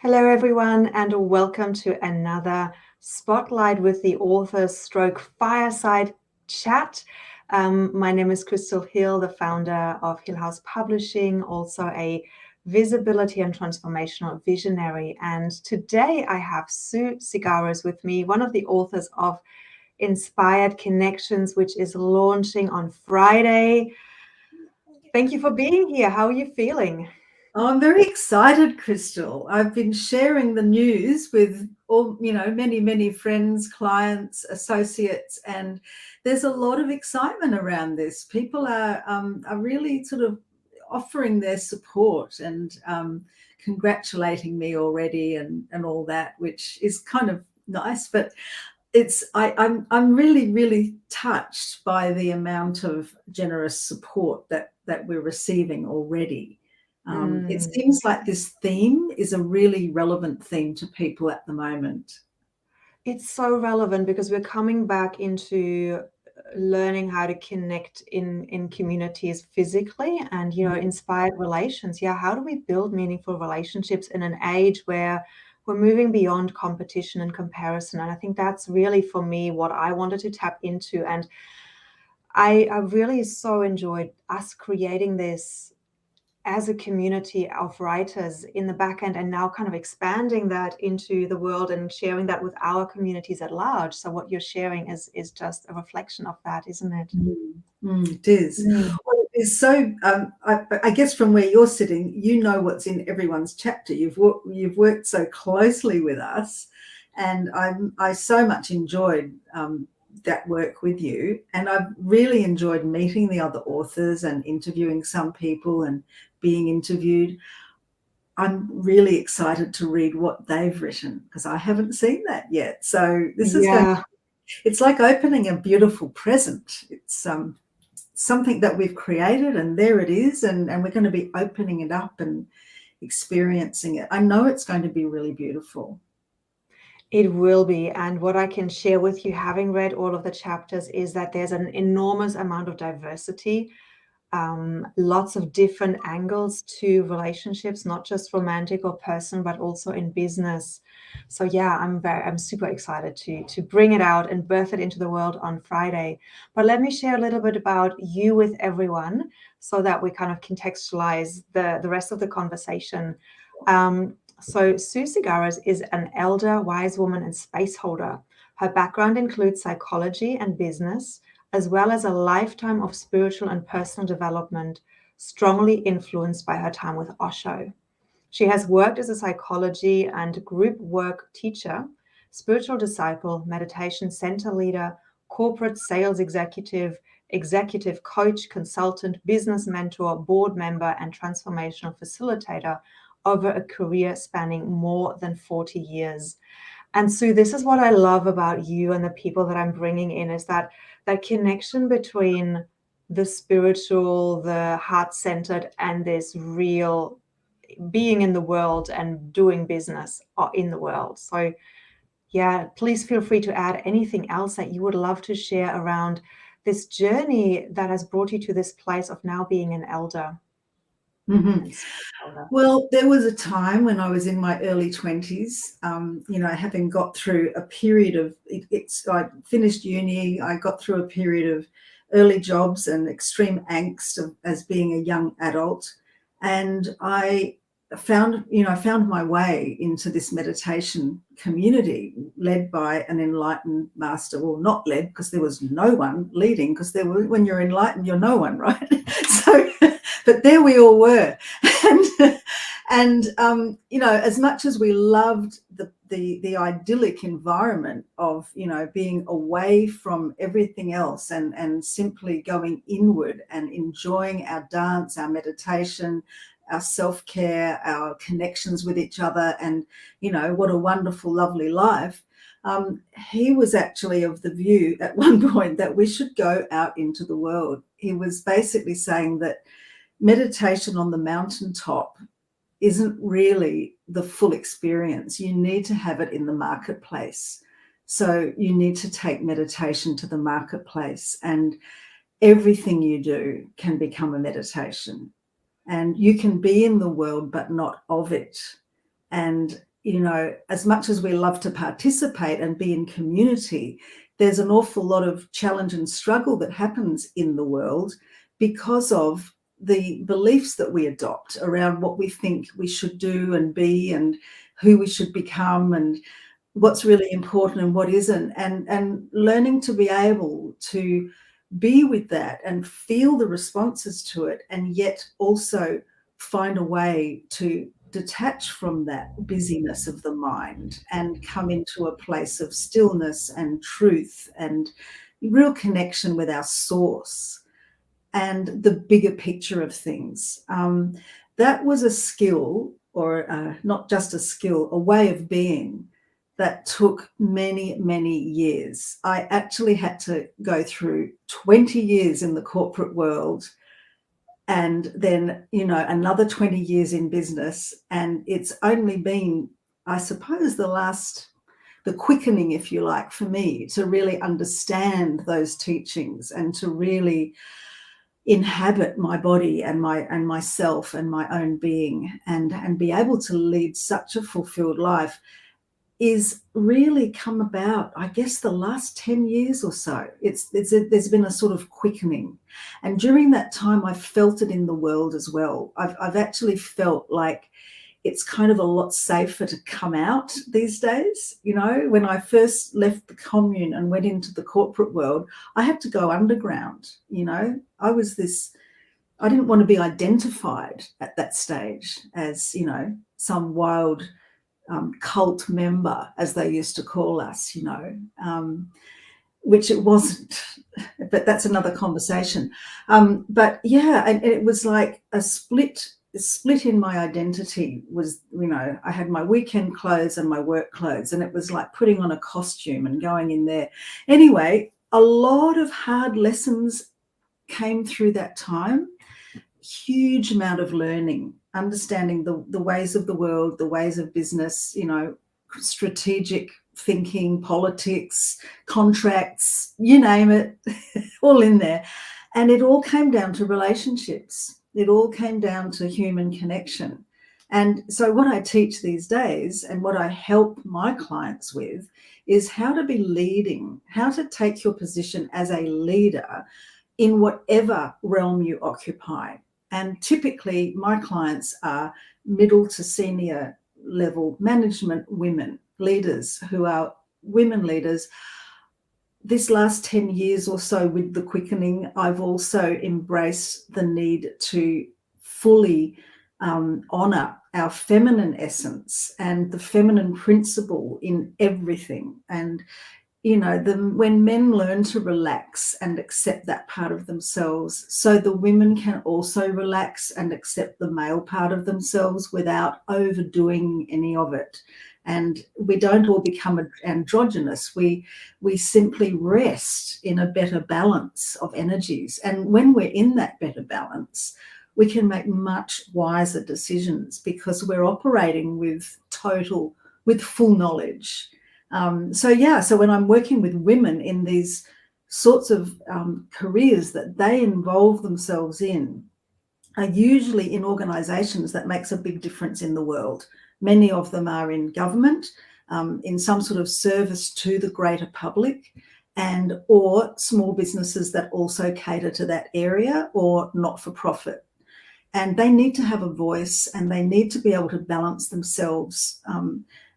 Hello, everyone, and welcome to another Spotlight with the Authors Stroke Fireside Chat. My name is Crystal Hill, the founder of Hill House Publishing, also a visibility and transformational visionary. And today I have Sue Tsigaros with me, one of the authors of Inspired Connections, which is launching on Friday. Thank you for being here. How are you feeling? Oh, I'm very excited, Crystal. I've been sharing the news with many friends, clients, associates, and there's a lot of excitement around this. People are really sort of offering their support and congratulating me already and all that, which is kind of nice. But I'm really touched by the amount of generous support that we're receiving already. It seems like this theme is a really relevant theme to people at the moment. It's so relevant because we're coming back into learning how to connect in communities physically and, inspired relations. Yeah, how do we build meaningful relationships in an age where we're moving beyond competition and comparison? And I think that's really, for me, what I wanted to tap into. And I really so enjoyed us creating this as a community of writers in the back end, and now kind of expanding that into the world and sharing that with our communities at large. So what you're sharing is just a reflection of that, isn't it? It is. Well, it is so. I guess from where you're sitting, you know what's in everyone's chapter. You've worked so closely with us, and I so much enjoyed that work with you, and I've really enjoyed meeting the other authors and interviewing some people and being interviewed. I'm really excited to read what they've written because I haven't seen that yet. So this is it's like opening a beautiful present. It's something that we've created, and there it is, and we're going to be opening it up and experiencing it. I know it's going to be really beautiful. It will be. And what I can share with you, having read all of the chapters, is that there's an enormous amount of diversity, lots of different angles to relationships, not just romantic or personal, but also in business. So yeah, I'm super excited to bring it out and birth it into the world on Friday. But let me share a little bit about you with everyone so that we kind of contextualize the rest of the conversation. So Sue Tsigaros is an elder, wise woman, and space holder. Her background includes psychology and business, as well as a lifetime of spiritual and personal development, strongly influenced by her time with Osho. She has worked as a psychology and group work teacher, spiritual disciple, meditation center leader, corporate sales executive, executive coach, consultant, business mentor, board member, and transformational facilitator over a career spanning more than 40 years. And Sue, this is what I love about you and the people that I'm bringing in, is that connection between the spiritual, the heart-centered, and this real being in the world and doing business in the world. So yeah, please feel free to add anything else that you would love to share around this journey that has brought you to this place of now being an elder. Mm-hmm. Well, there was a time when I was in my early 20s, having got through a period of, I finished uni, I got through a period of early jobs and extreme angst as being a young adult. And I found my way into this meditation community led by an enlightened master. Well, not led, because there was no one leading, because when you're enlightened, you're no one, right? So, but there we all were. And as much as we loved the idyllic environment of, being away from everything else and simply going inward and enjoying our dance, our meditation, our self-care, our connections with each other, and, what a wonderful, lovely life. He was actually of the view at one point that we should go out into the world. He was basically saying that meditation on the mountaintop isn't really the full experience. You need to have it in the marketplace. So you need to take meditation to the marketplace, and everything you do can become a meditation. And you can be in the world, but not of it. And you know, as much as we love to participate and be in community, there's an awful lot of challenge and struggle that happens in the world because of the beliefs that we adopt around what we think we should do and be, and who we should become, and what's really important and what isn't, and learning to be able to be with that and feel the responses to it, and yet also find a way to detach from that busyness of the mind and come into a place of stillness and truth and real connection with our source and the bigger picture of things. That was a skill, or not just a skill, a way of being that took many, many years. I actually had to go through 20 years in the corporate world, and then, you know, another 20 years in business. And it's only been, I suppose, the quickening, if you like, for me to really understand those teachings and to really inhabit my body and myself and my own being, and be able to lead such a fulfilled life is really come about, I guess, the last 10 years or so. There's been a sort of quickening. And during that time, I've felt it in the world as well. I've actually felt like it's kind of a lot safer to come out these days. You know, when I first left the commune and went into the corporate world, I had to go underground. You know, I didn't want to be identified at that stage as, you know, some wild cult member, as they used to call us, you know, which it wasn't, but that's another conversation. But yeah, and it was like a split in my identity. Was, you know, I had my weekend clothes and my work clothes, and it was like putting on a costume and going in there. Anyway, a lot of hard lessons came through that time. Huge amount of learning, understanding the ways of the world, the ways of business, you know, strategic thinking, politics, contracts, you name it, all in there. And it all came down to relationships. It all came down to human connection. And so what I teach these days and what I help my clients with is how to be leading, how to take your position as a leader in whatever realm you occupy. And typically my clients are middle to senior level management women, leaders who are women leaders. This last 10 years or so with the quickening, I've also embraced the need to fully honor our feminine essence and the feminine principle in everything. And you know, when men learn to relax and accept that part of themselves, so the women can also relax and accept the male part of themselves without overdoing any of it. And we don't all become androgynous. We simply rest in a better balance of energies. And when we're in that better balance, we can make much wiser decisions because we're operating with full knowledge. So when I'm working with women in these sorts of careers that they involve themselves in, are usually in organisations that makes a big difference in the world. Many of them are in government, in some sort of service to the greater public, and or small businesses that also cater to that area, or not-for-profit. And they need to have a voice, and they need to be able to balance themselves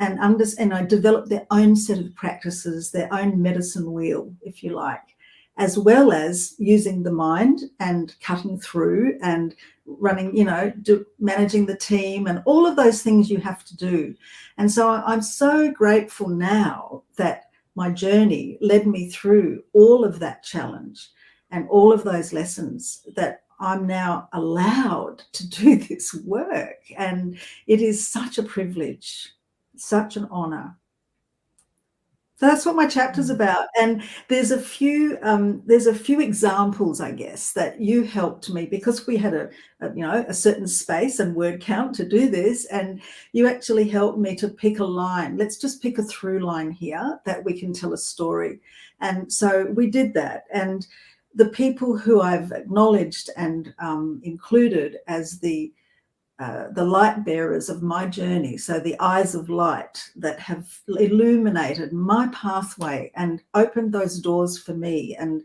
and develop their own set of practices, their own medicine wheel, if you like, as well as using the mind and cutting through and running, you know, managing the team and all of those things you have to do. And so I'm so grateful now that my journey led me through all of that challenge and all of those lessons, that I'm now allowed to do this work. And it is such a privilege. Such an honor. So that's what my chapter's about. And there's a few examples, I guess, that you helped me, because we had a certain space and word count to do this, and you actually helped me to pick a line. Let's just pick a through line here that we can tell a story. And so we did that. And the people who I've acknowledged and included as the the light bearers of my journey, so the eyes of light that have illuminated my pathway and opened those doors for me and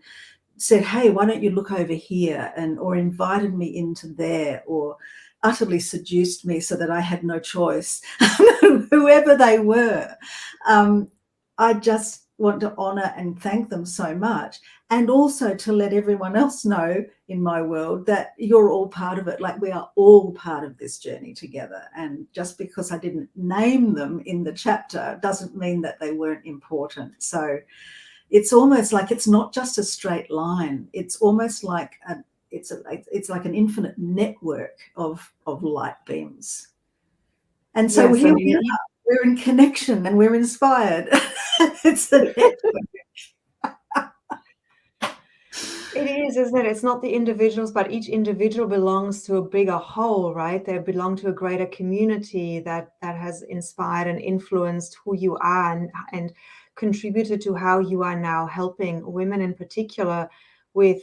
said, hey, why don't you look over here, and or invited me into there, or utterly seduced me so that I had no choice, whoever they were. I just want to honor and thank them so much, and also to let everyone else know in my world that you're all part of it. Like, we are all part of this journey together, and just because I didn't name them in the chapter doesn't mean that they weren't important. So it's almost like it's not just a straight line. It's almost like it's like an infinite network of light beams. And so Yes, here we are. We're in connection and we're inspired. It's a network. It is, isn't it? It's not the individuals, but each individual belongs to a bigger whole, right? They belong to a greater community that has inspired and influenced who you are, and contributed to how you are now helping women in particular with,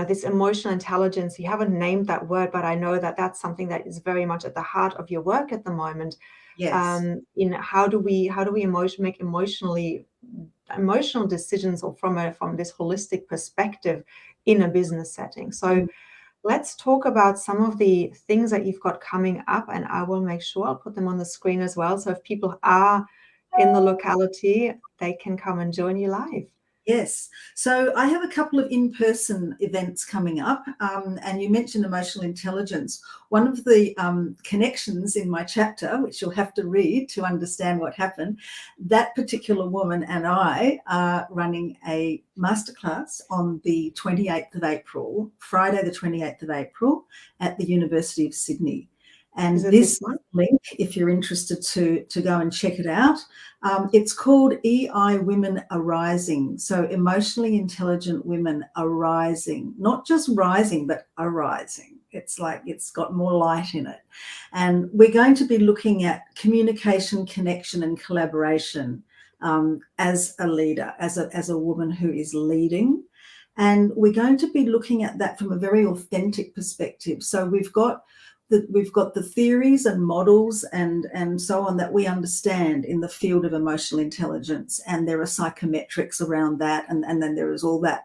this emotional intelligence. You haven't named that word, but I know that that's something that is very much at the heart of your work at the moment. Yes. In how do we make emotional decisions, or from this holistic perspective in a business setting. So let's talk about some of the things that you've got coming up, and I will make sure I'll put them on the screen as well. So if people are in the locality, they can come and join you live. Yes. So I have a couple of in-person events coming up, and you mentioned emotional intelligence. One of the connections in my chapter, which you'll have to read to understand what happened, that particular woman and I are running a masterclass on the 28th of April, Friday the 28th of April, at the University of Sydney. And this link, if you're interested to go and check it out, it's called EI Women Arising. So emotionally intelligent women arising, not just rising, but arising. It's like it's got more light in it. And we're going to be looking at communication, connection, and collaboration as a leader, as a woman who is leading. And we're going to be looking at that from a very authentic perspective. So we've got the theories and models and so on that we understand in the field of emotional intelligence, and there are psychometrics around that, and then there is all that.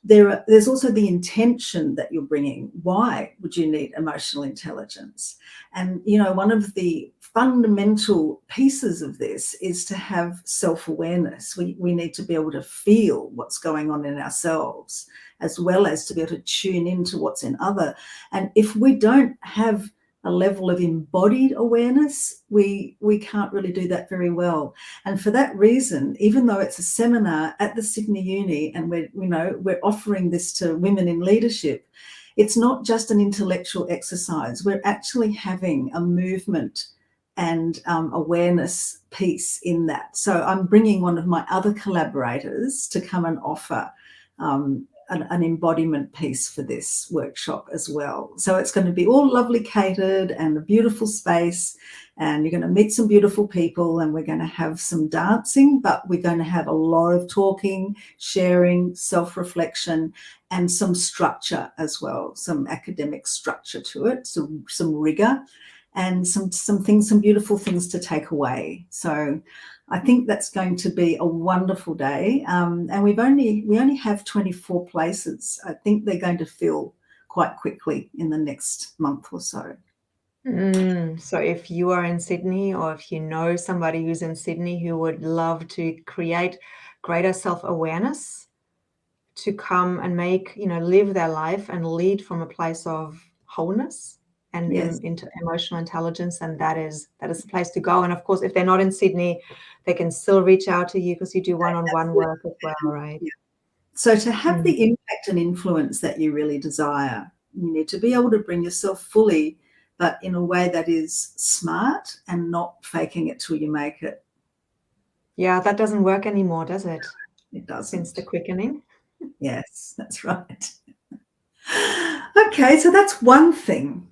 There's also the intention that you're bringing. Why would you need emotional intelligence? And, one of the fundamental pieces of this is to have self-awareness. We need to be able to feel what's going on in ourselves, as well as to be able to tune into what's in other. And if we don't have a level of embodied awareness, we can't really do that very well. And for that reason, even though it's a seminar at the Sydney Uni, and we're offering this to women in leadership, it's not just an intellectual exercise. We're actually having a movement and awareness piece in that. So I'm bringing one of my other collaborators to come and offer an embodiment piece for this workshop as well. So it's going to be all lovely catered and a beautiful space, and you're going to meet some beautiful people, and we're going to have some dancing, but we're going to have a lot of talking, sharing, self-reflection, and some structure as well, some academic structure to it, some rigor, and some beautiful things to take away. So I think that's going to be a wonderful day. And we only have 24 places. I think they're going to fill quite quickly in the next month or so. So if you are in Sydney, or if you know somebody who's in Sydney who would love to create greater self-awareness, to come and live their life and lead from a place of wholeness and into emotional intelligence, and that is the place to go. And of course, if they're not in Sydney, they can still reach out to you, because you do one-on-one work as well, right? Yeah. So to have the impact and influence that you really desire, you need to be able to bring yourself fully, but in a way that is smart and not faking it till you make it. Yeah, that doesn't work anymore, does it? It doesn't. Since the quickening. Yes, that's right. Okay, so that's one thing.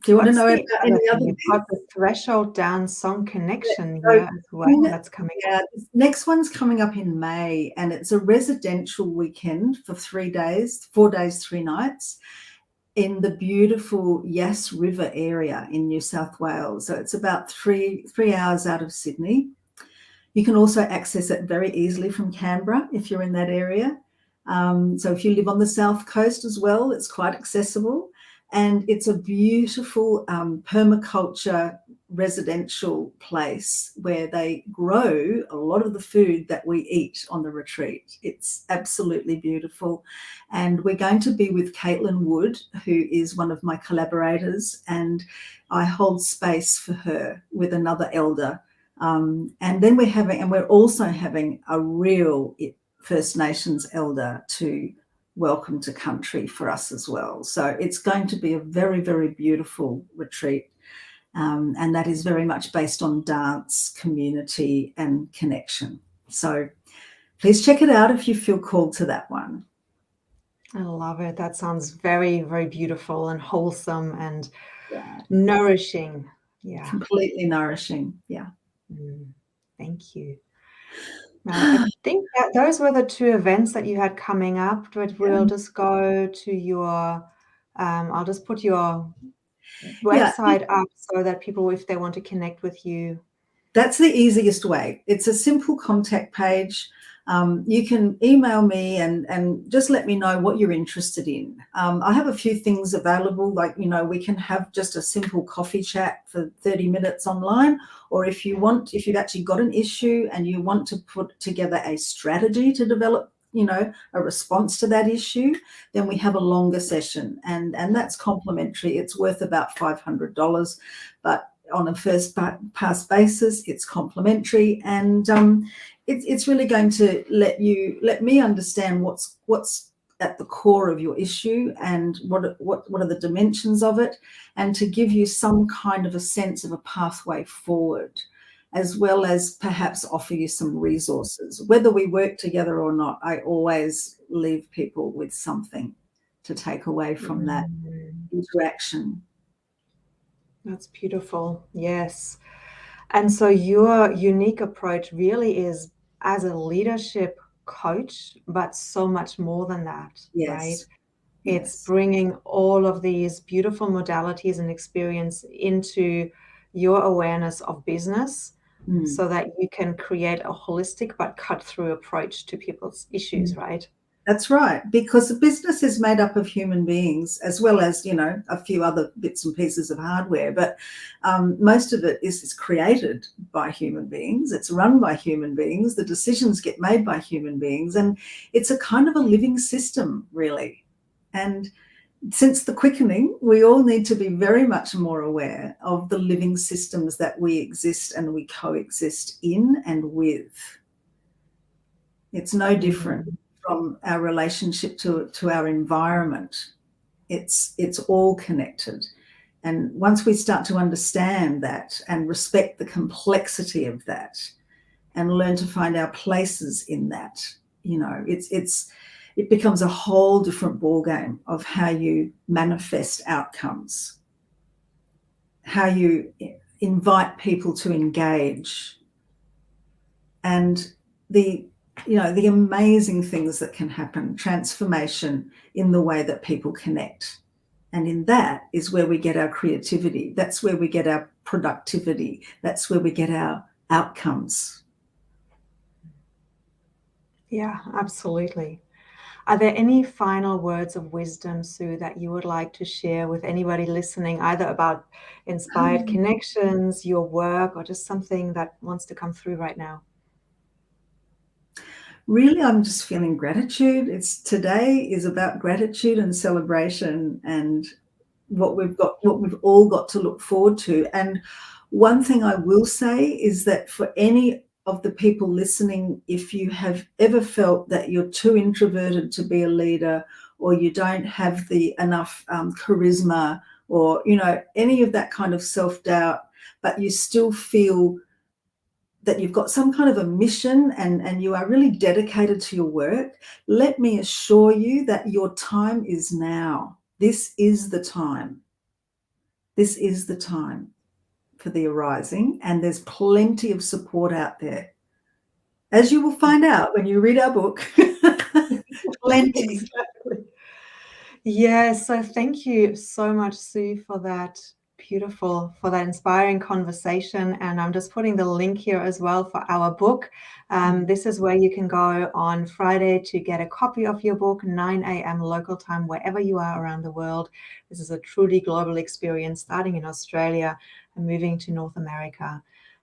Do you want to know about any other? You've got the Threshold Down Song Connection here as well. That's coming up. This next one's coming up in May, and it's a residential weekend for 3 days, 4 days, 3 nights. in the beautiful Yass River area in New South Wales. So it's about three hours out of Sydney. You can also access it very easily from Canberra if you're in that area. So if you live on the south coast as well, it's quite accessible. And it's a beautiful permaculture residential place where they grow a lot of the food that we eat on the retreat. It's absolutely beautiful. And we're going to be with Caitlin Wood, who is one of my collaborators, and I hold space for her with another elder. And then we're also having a real First Nations elder to welcome to country for us as well. So it's going to be a very, very beautiful retreat. And that is very much based on dance, community, and connection. So please check it out if you feel called to that one. I love it. That sounds very, very beautiful and wholesome and nourishing. Yeah. Completely nourishing. Yeah. Thank you. Now, I think that those were the two events that you had coming up, but we'll just go to your, I'll just put your website up so that people, if they want to connect with you. That's the easiest way. It's a simple contact page. You can email me and just let me know what you're interested in. I have a few things available, like, we can have just a simple coffee chat for 30 minutes online, or if you've actually got an issue and you want to put together a strategy to develop, a response to that issue, then we have a longer session, and that's complimentary. It's worth about $500, but on a first pass basis, it's complimentary, and it's really going to let me understand what's at the core of your issue and what are the dimensions of it, and to give you some kind of a sense of a pathway forward, as well as perhaps offer you some resources. Whether we work together or not, I always leave people with something to take away from that interaction. That's beautiful. Yes. And so your unique approach really is as a leadership coach, but so much more than that, right? It's bringing all of these beautiful modalities and experience into your awareness of business so that you can create a holistic but cut through approach to people's issues, right? That's right, because the business is made up of human beings, as well as, a few other bits and pieces of hardware. But most of it is created by human beings. It's run by human beings. The decisions get made by human beings. And it's a kind of a living system, really. And since the quickening, we all need to be very much more aware of the living systems that we exist and we coexist in and with. It's no different from our relationship to our environment. It's all connected. And once we start to understand that and respect the complexity of that and learn to find our places in that, it becomes a whole different ballgame of how you manifest outcomes, how you invite people to engage, and the amazing things that can happen, transformation in the way that people connect. And in that is where we get our creativity. That's where we get our productivity. That's where we get our outcomes. Yeah, absolutely. Are there any final words of wisdom, Sue, that you would like to share with anybody listening, either about inspired connections, your work, or just something that wants to come through right now? Really, I'm just feeling gratitude. Today is about gratitude and celebration and what we've all got to look forward to. And one thing I will say is that for any of the people listening, if you have ever felt that you're too introverted to be a leader, or you don't have enough charisma, or any of that kind of self-doubt, but you still feel that you've got some kind of a mission and you are really dedicated to your work, let me assure you that your time is now. This is the time. This is the time for the arising, and there's plenty of support out there. As you will find out when you read our book, plenty. Exactly. Yeah, so thank you so much, Sue, for that inspiring conversation. And I'm just putting the link here as well for our book. This is where you can go on Friday to get a copy of your book, 9 a.m. local time, wherever you are around the world. This is a truly global experience, starting in Australia and moving to North America.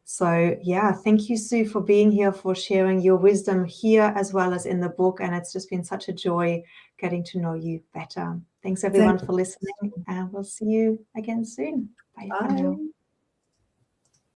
So yeah, thank you, Sue, for being here, for sharing your wisdom here as well as in the book. And it's just been such a joy getting to know you better. Thanks everyone for listening, and we'll see you again soon. Bye for now.